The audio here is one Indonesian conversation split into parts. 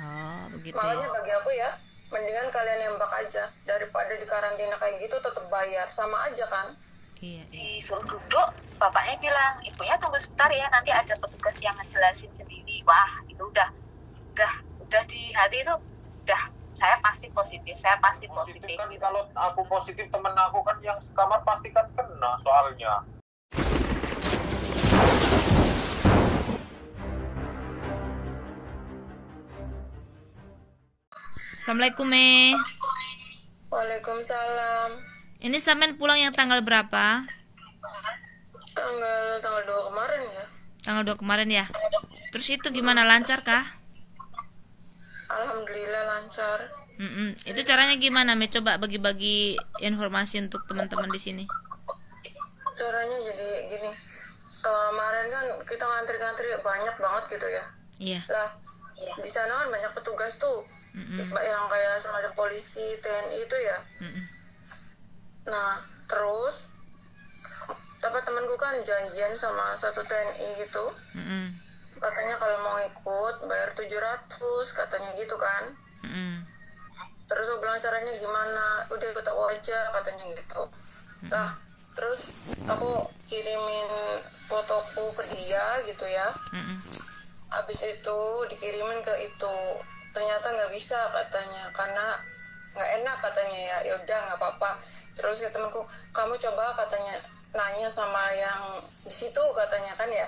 Oh, begitu ya. Makanya bagi aku ya, mendingan kalian nembak aja daripada di karantina kayak gitu tetap bayar, sama aja kan. Iya, iya. Disuruh duduk, bapaknya bilang, ibunya tunggu sebentar ya, nanti ada petugas yang ngejelasin sendiri. Wah, itu udah di hati itu udah, saya pasti positif Kan kalau aku positif, temen aku kan yang sekamar pasti kan kena soalnya. Assalamualaikum, Me. Waalaikumsalam. Ini sampean pulang yang tanggal berapa? Tanggal 2 kemarin ya. Tanggal 2 kemarin ya. Terus itu gimana, lancar kah? Alhamdulillah lancar. Itu caranya gimana, Me? Coba bagi-bagi informasi untuk teman-teman di sini. Caranya jadi gini. Kemarin kan kita ngantri-ngantri banyak banget gitu ya. Iya. Lah, di sana kan banyak petugas tuh. Yang kayak semacam polisi, TNI itu ya. Nah, terus temanku kan janjian sama satu TNI gitu. Katanya kalau mau ikut bayar 700 katanya gitu kan. Terus aku bilang caranya gimana, udah ikut aku aja katanya gitu. Nah terus aku kirimin fotoku ke dia gitu ya. Habis itu dikirimin ke itu, ternyata nggak bisa katanya karena nggak enak katanya ya. Ya udah nggak apa-apa. Terus ya temanku, kamu coba katanya nanya sama yang di situ katanya kan ya.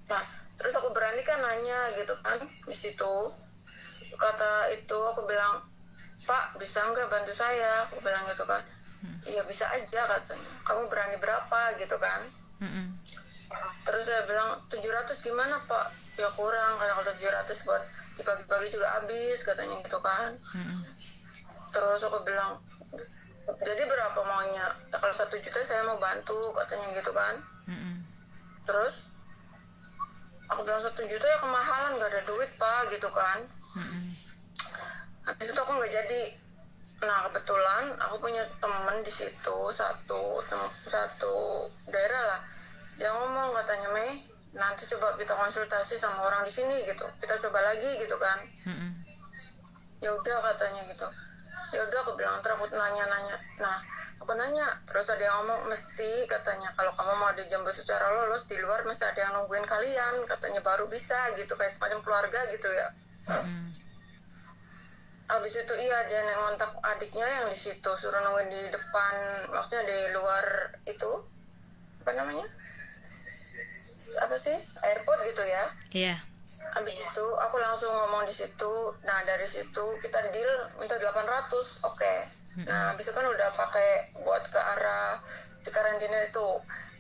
Nah terus aku berani kan nanya gitu kan di situ. Kata itu aku bilang, Pak bisa nggak bantu saya, aku bilang gitu kan. Iya bisa aja katanya, kamu berani berapa gitu kan. Terus saya bilang 700 gimana Pak, ya kurang karena kalau 700 buat dibagi-bagi juga habis katanya gitu kan. Terus aku bilang jadi berapa maunya ya, kalau 1 juta saya mau bantu katanya gitu kan. Terus aku bilang 1 juta ya kemahalan, nggak ada duit Pak gitu kan. Habis itu aku nggak jadi. Nah kebetulan aku punya temen di situ satu daerah lah. Dia ngomong katanya, Mei nanti coba kita konsultasi sama orang di sini gitu, kita coba lagi gitu kan. Ya udah katanya gitu. Ya udah aku bilang, terus aku nanya. Nah aku nanya, terus ada yang ngomong mesti katanya kalau kamu mau dijemput secara lolos di luar mesti ada yang nungguin kalian katanya baru bisa gitu, kayak semacam keluarga gitu ya. Abis itu iya dia ngontak adiknya yang di situ, suruh nungguin di depan, maksudnya di luar itu apa namanya, apa sih, airport gitu ya. Iya. Abis itu aku langsung ngomong di situ. Nah dari situ kita deal minta 800, oke. Nah abis itu kan udah pakai buat ke arah di karantina itu.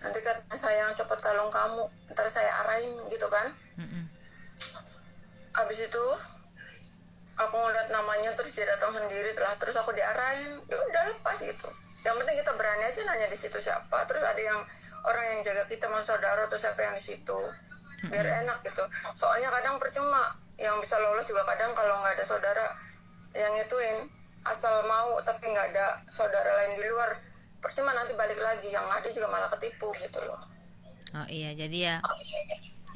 Nanti katanya saya yang copot kalung kamu, ntar saya arahin gitu kan. Abis itu aku ngeliat namanya, terus dia datang sendiri terus aku diarahin. Ya udah lepas gitu. Yang penting kita berani aja nanya di situ siapa. Terus ada yang orang yang jaga kita, mas saudara atau siapa yang di situ, biar enak gitu. Soalnya kadang percuma, yang bisa lolos juga kadang kalau nggak ada saudara yang ituin, asal mau tapi nggak ada saudara lain di luar, percuma nanti balik lagi, yang ada juga malah ketipu gitu loh. Oh iya, jadi ya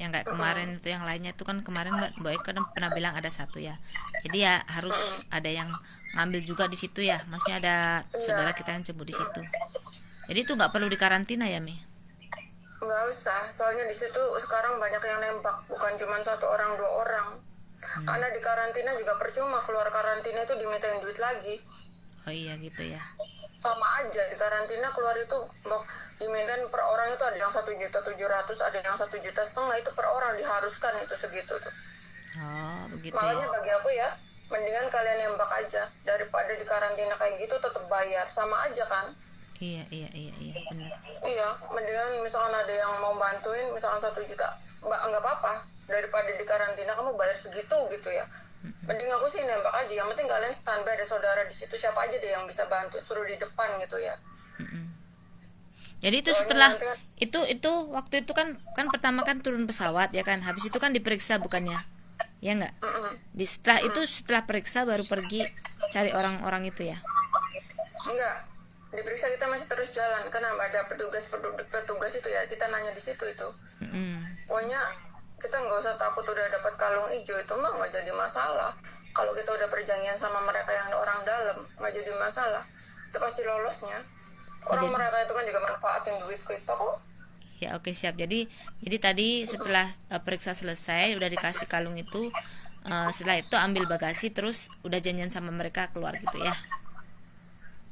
yang kayak kemarin itu, yang lainnya itu kan kemarin Mbak Eko kan pernah bilang ada satu ya. Jadi ya harus ada yang ngambil juga di situ ya. Maksudnya ada saudara kita yang jemput di situ. Jadi itu nggak perlu dikarantina ya, Mi? Nggak usah, soalnya di situ sekarang banyak yang nembak, bukan cuma 1 orang 2 orang. Karena di karantina juga percuma, keluar karantina itu dimintain duit lagi. Oh iya gitu ya. Sama aja di karantina keluar itu dimintain per orang itu ada yang 1.700.000, ada yang 1,5 juta, itu per orang diharuskan itu segitu tuh. Oh begitu Makanya ya. bagi aku ya, mendingan kalian nembak aja daripada di karantina kayak gitu tetap bayar, sama aja kan. Iya benar. Iya, mendingan misalkan ada yang mau bantuin misalkan 1 juta, nggak apa-apa daripada di karantina kamu bayar segitu gitu ya. Mending aku sih nembak aja, yang penting kalian standby ada saudara di situ, siapa aja deh yang bisa bantu, suruh di depan gitu ya. Jadi itu setelah itu waktu itu kan pertama kan turun pesawat ya kan, habis itu kan diperiksa bukannya, ya nggak? Setelah itu, setelah periksa baru pergi cari orang-orang itu ya? Enggak, diperiksa kita masih terus jalan karena ada petugas itu ya, kita nanya di situ itu. Pokoknya kita nggak usah takut udah dapat kalung hijau, itu mah nggak jadi masalah. Kalau kita udah perjanjian sama mereka yang orang dalam, nggak jadi masalah, itu pasti lolosnya. Orang mereka itu kan juga manfaatin duit kita kok. Ya oke, siap. Jadi tadi setelah periksa selesai udah dikasih kalung itu, setelah itu ambil bagasi terus udah janjian sama mereka keluar gitu ya.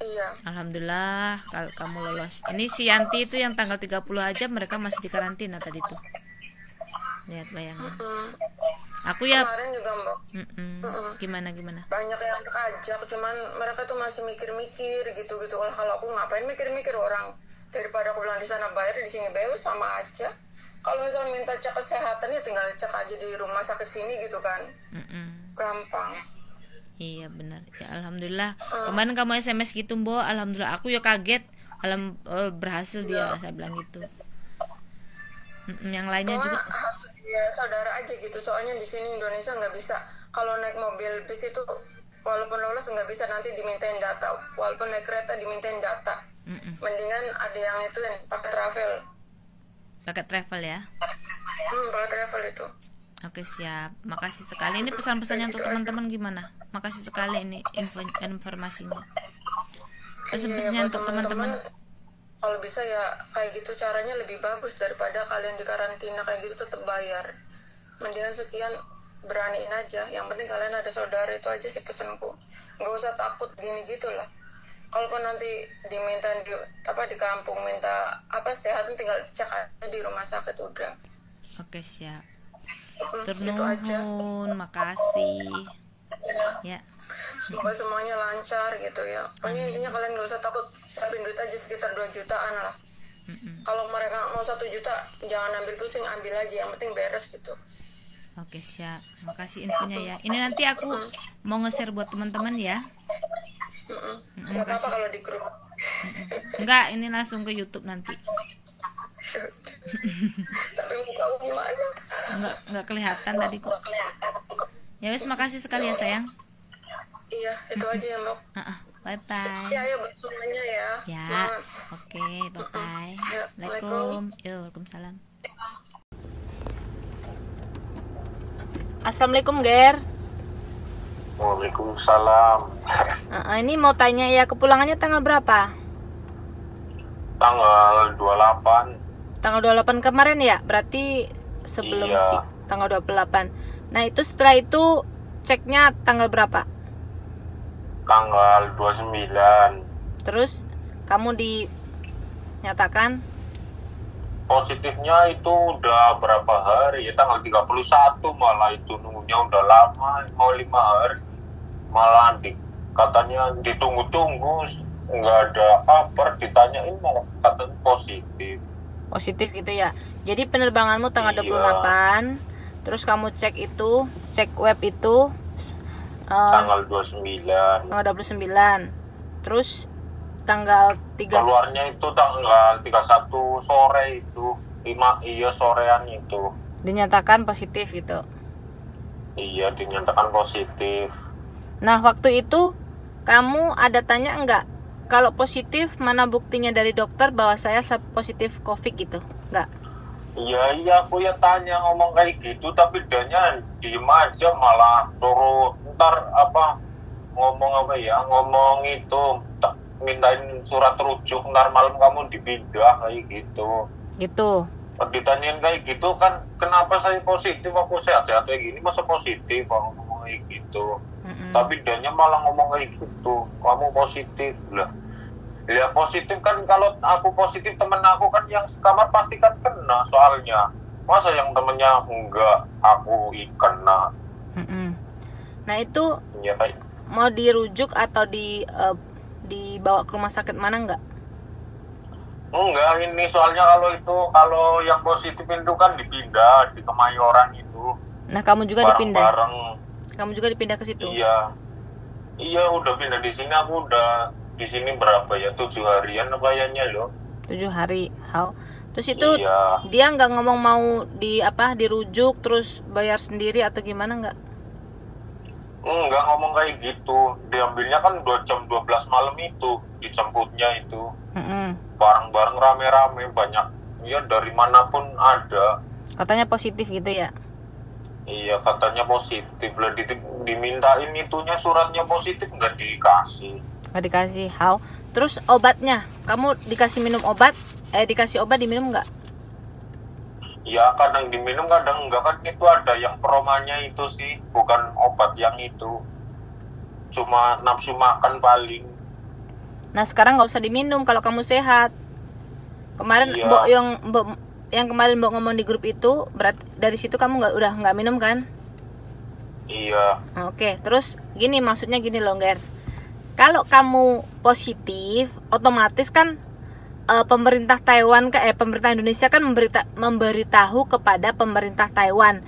Iya. Alhamdulillah kalau kamu lolos. Ini si Yanti itu yang tanggal 30 aja mereka masih di karantina tadi tuh. Lihat bayangan. Aku ya Kemarin juga Mbak. Gimana Banyak yang terajak, cuman mereka tuh masih mikir-mikir gitu-gitu. Kalau aku ngapain mikir-mikir, orang daripada aku bilang di sana bayar, di sini bayar sama aja. Kalau misalnya minta cek kesehatan ya tinggal cek aja di rumah sakit sini gitu kan. Gampang. Iya benar ya, alhamdulillah. Kemarin kamu SMS gitu Mbok, alhamdulillah aku ya kaget. Berhasil dia, saya bilang gitu. Yang lainnya Cuma, juga ya saudara aja gitu, soalnya di sini Indonesia nggak bisa. Kalau naik mobil bis itu walaupun lolos nggak bisa, nanti dimintain data. Walaupun naik kereta dimintain data. Mendingan ada yang itu yang pakai travel. pakai travel ya. Pakai travel itu. Oke siap, makasih sekali. Ini pesan-pesannya untuk teman-teman gimana? Makasih sekali ini informasinya. Pesan-pesannya untuk teman-teman. Kalau bisa ya kayak gitu caranya lebih bagus daripada kalian di karantina kayak gitu tetap bayar. Mendingan sekian, beraniin aja. Yang penting kalian ada saudara, itu aja sih pesanku. Nggak usah takut gini gitulah. Kalaupun nanti diminta di kampung minta sehatnya tinggal cek aja di rumah sakit udah. Oke siap. Itu aja. Turnuhun, makasih. Ya. Semoga semuanya lancar gitu ya. Pokoknya intinya kalian gak usah takut, siapin duit aja sekitar 2 jutaan lah. Kalau mereka mau 1 juta jangan ambil pusing, ambil aja, yang penting beres gitu. Oke siap, makasih infonya ya. Ini nanti aku mau nge-share buat teman-teman ya. Gak apa-apa kalau di grup. Enggak, ini langsung ke YouTube nanti. Tapi muka aku gimana? Enggak kelihatan tadi kok. Ya wes, makasih sekali ya sayang. Iya, itu aja ya Mbak. Bye bye. Ya ayo semuanya ya. Ya. Semangat. Oke, bye bye. Ya, Assalamualaikum. Yo, waalaikumsalam. Assalamualaikum Ger. Waalaikumsalam. Ini mau tanya ya, kepulangannya tanggal berapa? Tanggal 28. Tanggal 28 kemarin ya? Berarti sebelum Iya. tanggal 28. Nah, itu setelah itu ceknya tanggal berapa? Tanggal 29. Terus kamu dinyatakan Positifnya itu udah berapa hari ya, tanggal 31 malah, itu nunggunya udah lama, mau 5 hari malah katanya ditunggu-tunggu, nggak ada kabar, ditanyain malah katanya positif gitu ya. Jadi penerbanganmu tanggal 28, terus kamu cek web itu tanggal 29. Tanggal 29. Terus tanggal 3 keluarnya itu tanggal 31 sore itu. 5 sorean itu. dinyatakan positif gitu. Iya, dinyatakan positif. Nah, waktu itu kamu ada tanya enggak? Kalau positif, mana buktinya dari dokter bahwa saya positif COVID gitu? Enggak? Iya, aku ya tanya, ngomong kayak gitu, tapi dianya diem aja, malah suruh ntar ngomong itu, mintain surat rujuk, ntar malam kamu dipindah kayak gitu. Gitu. Ditanyain kayak gitu kan, kenapa saya positif, aku sehat-sehat kayak gini, masa positif, aku ngomong kayak gitu. Tapi dianya malah ngomong kayak gitu, kamu positif lah. Ya positif kan, kalau aku positif, temen aku kan yang sekamar pasti kan kena soalnya. Masa yang temennya enggak, aku kena. Nah itu Ya, kayak mau dirujuk atau dibawa ke rumah sakit mana enggak? enggak, ini soalnya kalau yang positif itu kan dipindah di Kemayoran itu. Nah kamu juga dipindah? Bareng. Kamu juga dipindah ke situ? Iya udah pindah di sini. Aku udah di sini berapa ya, 7 harian kayaknya loh. 7 hari. Terus itu iya. Dia nggak ngomong mau dirujuk terus bayar sendiri atau gimana nggak? Enggak ngomong kayak gitu. Diambilnya kan 2 jam 12 malam itu, dijemputnya itu. Bareng-bareng rame-rame, banyak ya, dari manapun ada. Katanya positif gitu ya? Iya, katanya positif lah. Dimintain itunya suratnya positif, nggak dikasih. Nggak dikasih. How? Terus obatnya, kamu dikasih minum obat? Dikasih obat diminum nggak? Ya kadang diminum kadang enggak, kan itu ada yang promanya itu sih, bukan obat yang itu, cuma nafsu makan paling. Nah sekarang nggak usah diminum kalau kamu sehat. Kemarin Iya. Mbok yang kemarin Mbok ngomong di grup itu, berarti dari situ kamu udah nggak minum kan? Iya. Oke, terus gini, maksudnya gini loh Ger, kalau kamu positif otomatis kan pemerintah Taiwan pemerintah Indonesia kan memberitahu kepada pemerintah Taiwan,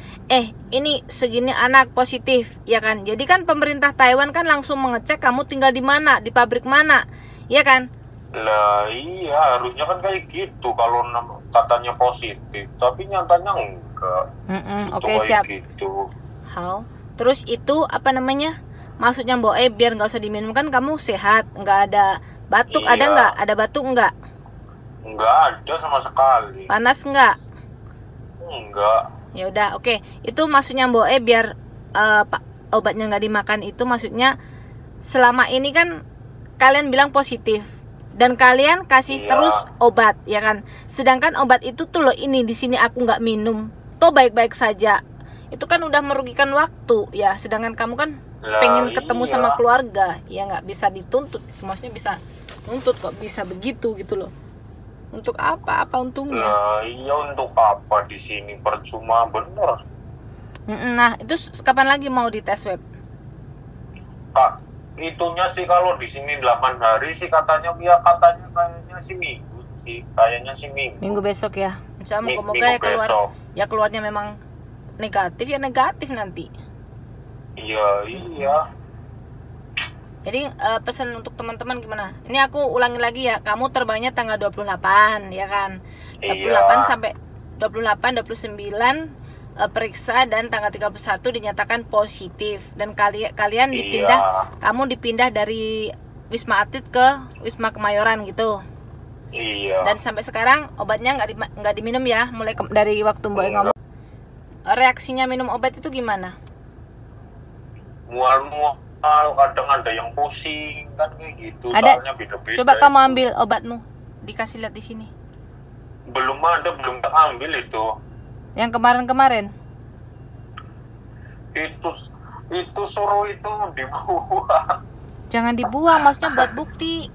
ini segini anak positif, ya kan? Jadi kan pemerintah Taiwan kan langsung mengecek kamu tinggal di mana, di pabrik mana, ya kan? Lah iya, harusnya kan kayak gitu kalau katanya positif, tapi nyatanya enggak. Oke, siap. Gitu. How? Terus itu apa namanya? Maksudnya Mbok biar nggak usah diminum, kan kamu sehat, nggak ada batuk. Iya. Ada nggak? Ada batuk nggak? Enggak ada sama sekali. Panas nggak? Enggak. Ya udah, oke. Itu maksudnya Mbok biar obatnya nggak dimakan, itu maksudnya selama ini kan kalian bilang positif dan kalian kasih Iya. terus obat, ya kan? Sedangkan obat itu tuh loh, ini di sini aku nggak minum, toh baik-baik saja. Itu kan udah merugikan waktu ya. Sedangkan kamu kan pengen ketemu iya. sama keluarga, ya nggak bisa dituntut. Maksudnya bisa nuntut kok, bisa begitu gitu loh. Untuk apa? Apa untungnya? Lah iya, untuk apa di sini, percuma bener. Nah itu kapan lagi mau dites swab? Kak, itunya sih kalau di sini 8 hari sih katanya, ya katanya kayaknya sih minggu sih, kayaknya sih minggu. Minggu besok ya. Misalnya moga-moga Minggu ya keluar, besok. ya keluarnya memang negatif, ya negatif nanti. Iya. Jadi pesan untuk teman-teman gimana? Ini aku ulangi lagi ya, kamu terbangnya tanggal 28 ya kan? 28 Iya. sampai 28, 29 periksa, dan tanggal 31 dinyatakan positif. Dan kalian dipindah, kamu dipindah dari Wisma Atlet ke Wisma Kemayoran gitu. Iya. Dan sampai sekarang obatnya nggak diminum ya, mulai dari waktu Mbak ngomong. Reaksinya minum obat itu gimana? Mual-mual, kadang ada yang pusing kan kayak gitu. Ada. Soalnya beda-beda. Coba kamu itu. ambil obatmu, dikasih lihat di sini. Belum tak ambil itu. Yang kemarin-kemarin. Itu suruh itu dibuang. Jangan dibuang, maksudnya buat bukti.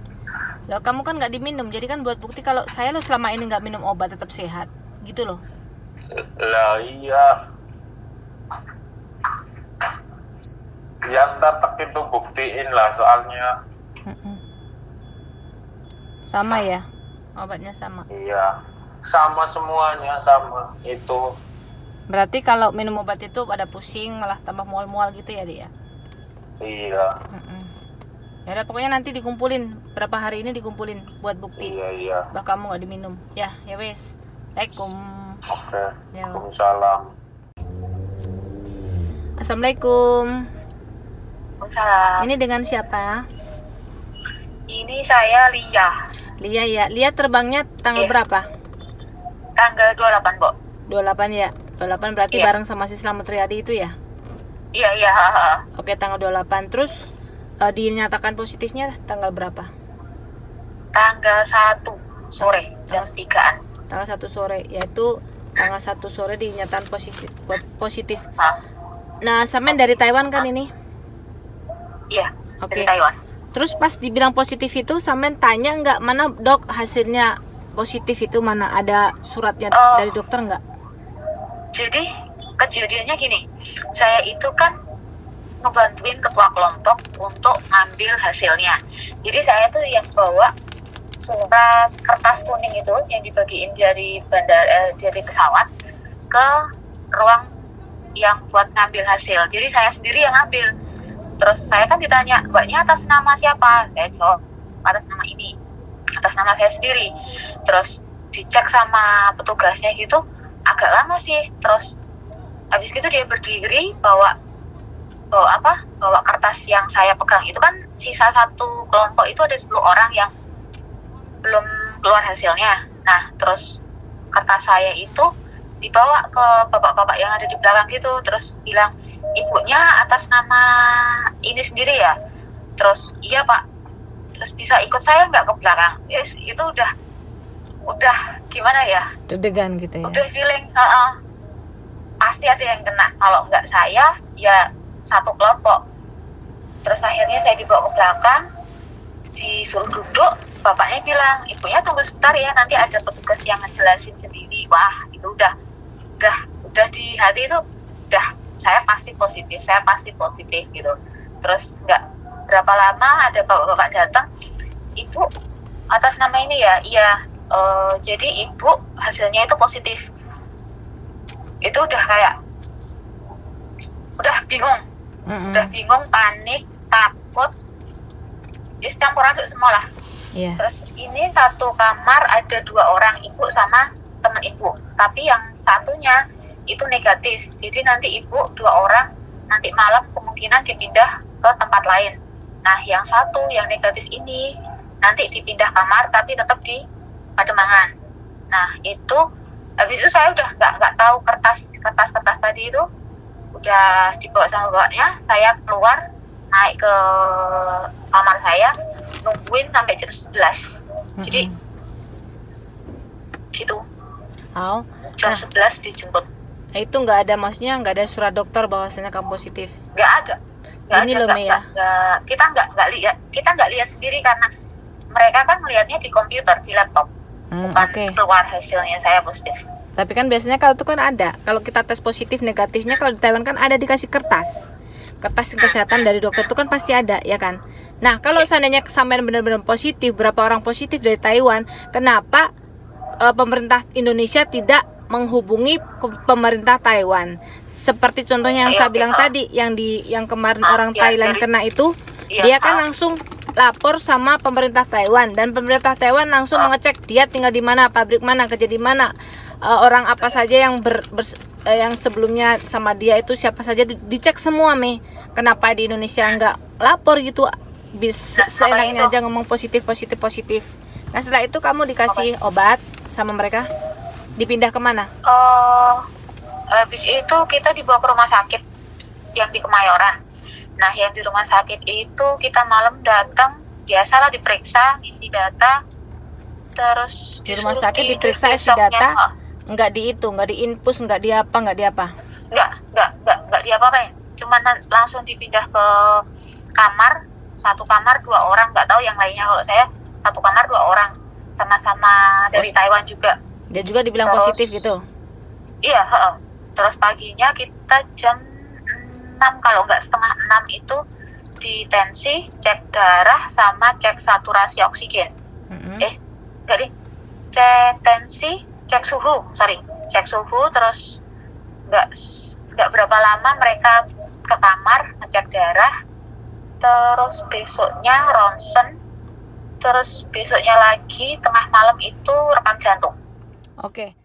Loh, kamu kan nggak diminum, jadi kan buat bukti kalau saya lo selama ini nggak minum obat tetap sehat, gitu loh. Lah iya. Yang tetap itu buktiin lah soalnya. Sama ya, obatnya sama. Iya. Sama semuanya, sama itu. Berarti kalau minum obat itu pada pusing, malah tambah mual-mual gitu ya dia. Iya. Ya udah, pokoknya nanti dikumpulin, berapa hari ini dikumpulin buat bukti. Iya. Bah kamu nggak diminum. Ya wes. Assalamualaikum. Oke. Ya. Waalaikumsalam. Assalamualaikum. Waalaikumsalam. Ini dengan siapa? Ini saya Lia. Lia ya. Lia terbangnya tanggal Iya. berapa? Tanggal 28, Mbok. 28 ya. 28 berarti Iya. bareng sama si Slamet Riyadi itu ya? Iya. Oke, tanggal 28. Terus dinyatakan positifnya tanggal berapa? Tanggal 1 sore jam 3-an. Tanggal 1 sore, yaitu tanggal 1 sore dinyatakan positif. Nah, sampean dari Taiwan kan ini? Iya, Oke. dari Taiwan. Terus pas dibilang positif itu sampean tanya nggak, mana dok hasilnya positif itu, mana ada suratnya dari dokter nggak? Jadi kejadiannya gini, saya itu kan ngebantuin ketua kelompok untuk ngambil hasilnya. Jadi saya tuh yang bawa surat kertas kuning itu yang dibagiin dari dari pesawat ke ruang yang buat ngambil hasil. Jadi saya sendiri yang ngambil. Terus saya kan ditanya, mbaknya atas nama siapa? Saya jawab atas nama ini, atas nama saya sendiri. Terus dicek sama petugasnya gitu, agak lama sih. Terus habis itu dia berdiri bawa kertas yang saya pegang. Itu kan sisa satu kelompok itu ada 10 orang yang belum keluar hasilnya. Nah, terus kertas saya itu dibawa ke bapak-bapak yang ada di belakang gitu, terus bilang ibunya atas nama ini sendiri ya, terus iya pak, terus bisa ikut saya nggak ke belakang. Yes, itu udah gimana ya, deg-degan gitu ya, udah feeling pasti ada yang kena, kalau nggak saya ya satu kelompok. Terus akhirnya saya dibawa ke belakang, disuruh duduk, bapaknya bilang ibunya tunggu sebentar ya, nanti ada petugas yang ngejelasin sendiri. Wah, itu udah di hati itu udah saya pasti positif gitu. Terus nggak berapa lama ada bapak-bapak datang, ibu atas nama ini ya, iya jadi ibu hasilnya itu positif. Itu udah kayak udah bingung, panik, takut, campur aduk semua lah. Terus ini satu kamar ada 2 orang, ibu sama teman ibu, tapi yang satunya itu negatif, jadi nanti ibu 2 orang nanti malam kemungkinan dipindah ke tempat lain. Nah yang satu yang negatif ini nanti dipindah kamar tapi tetap di Pademangan. Nah itu habis itu saya udah nggak tahu kertas tadi itu udah dibawa sama bapaknya. Saya keluar naik ke kamar saya, nungguin sampai jam 11. Jadi gitu. Jam 11 dijemput. Itu nggak ada, maksudnya nggak ada surat dokter bahwasanya kamu positif? Nggak ada. Ini loh Mei ya. Kita nggak lihat sendiri karena mereka kan melihatnya di komputer, di laptop. Bukan keluar hasilnya saya positif. Tapi kan biasanya kalau itu kan ada, kalau kita tes positif negatifnya kalau di Taiwan kan ada dikasih kertas kesehatan dari dokter itu kan pasti ada ya kan. Nah kalau seandainya sampai benar-benar positif, berapa orang positif dari Taiwan, kenapa pemerintah Indonesia tidak menghubungi pemerintah Taiwan? Seperti contohnya yang saya bilang tadi, yang kemarin orang Thailand kena itu, dia kan langsung lapor sama pemerintah Taiwan, dan pemerintah Taiwan langsung mengecek dia tinggal di mana, pabrik mana, kerja di mana, orang apa saja yang yang sebelumnya sama dia itu siapa saja, dicek semua Mei. Kenapa di Indonesia nggak lapor gitu, bisa seenaknya aja ngomong positif. Nah setelah itu kamu dikasih obat sama mereka, dipindah kemana? Habis itu kita dibawa ke rumah sakit yang di Kemayoran. Nah yang di rumah sakit itu kita malam datang, biasalah diperiksa, ngisi data, terus di rumah sakit diperiksa isi data, nggak diinpus, nggak diapa-apain, cuman langsung dipindah ke kamar, satu kamar 2 orang, nggak tahu yang lainnya. Kalau saya satu kamar 2 orang, sama-sama dari Taiwan juga. Dia juga dibilang positif gitu? Iya, terus paginya kita jam 6, kalau nggak setengah 6 itu ditensi, cek darah sama cek saturasi oksigen. Nggak deh, cek tensi, cek suhu, terus nggak berapa lama mereka ke kamar ngecek darah, terus besoknya ronsen, terus besoknya lagi tengah malam itu rekam jantung. Oke.